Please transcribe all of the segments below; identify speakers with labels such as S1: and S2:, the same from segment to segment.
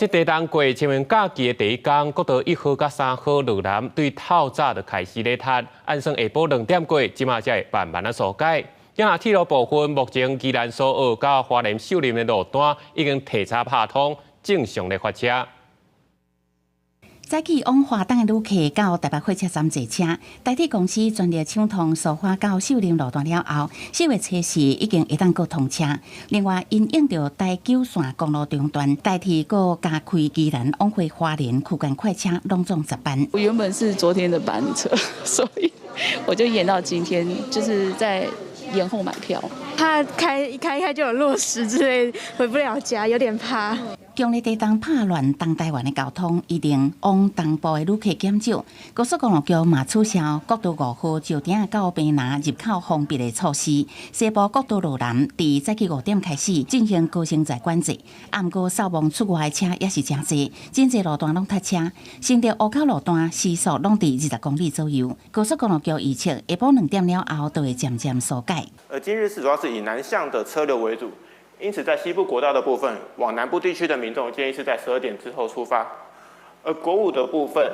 S1: 即地当过清明假期的第一天，国道1号甲3号路南对透早就开始咧塌，按算下晡2点过，即马才会慢慢疏解。今仔铁路部分，目前宜兰苏澳到花莲秀林的路段已经提早拍通，正常咧发车。
S2: 早起往花东的旅客到台北火车站坐车，台铁公司全力抢通苏花到秀林路段了后，4月初4已经会当过通车。另外，因应着台9线公路中段，台铁阁加开宜兰往回花莲区间快车拢总值班。
S3: 我原本是昨天的班车，所以我就延到今天，就是在延后买票。
S4: 怕一开就有落石之类，回不了家，有点怕。
S2: 强烈地动拍乱东台湾的交通，一定往东部的旅客减少。高速公路局嘛取消国道5号石碇到平南入口封闭的措施。西部国道路南伫早起5点开始进行高承载管制，暗过扫望出外的车也是真多，真侪路段拢塞车。新竹湖口路段时速拢伫20公里左右。高速公路局预测下晡2点了后，都会渐渐疏解。
S5: 今日是主要是以南向的车流为主。 因此，在西部国道的部分，往南部地区的民众建议是在12点之后出发；而国五的部分，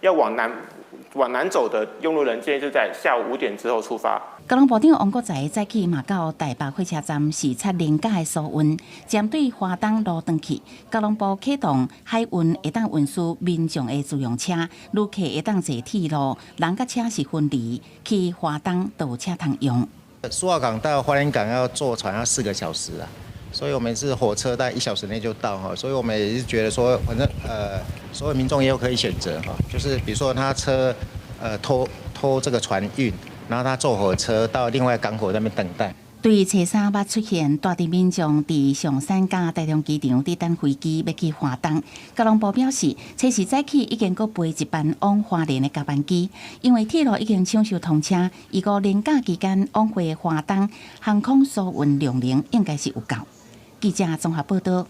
S5: 要往南走的用路人建议是在下午5点之后出发。
S2: 交通部长王国材早起嘛到台北火车站视察临港的疏运，针对花东路段去，交通部启动海运会当运输民众的自用车，旅客会当坐铁路，人甲车是分离，去花东都有车通用。
S6: 苏澳港到花莲港要坐船要4个小时啊。 所以我们是火车在1小时内就到哈，所以我们也是觉得说，反正所有民众也有可以选择哈，就是比如说他车拖这个船运，然后他坐火车到另外港口那边等待。
S2: 对于初三捌出现大批民众伫上山甲台中机场伫等飞机要去花东，交通部表示，初4早起已经阁飞一班往花莲的加班机，因为铁路已经抢修通车，预估连假期间往回花东航空疏运量能应该是有够。记者综合报道。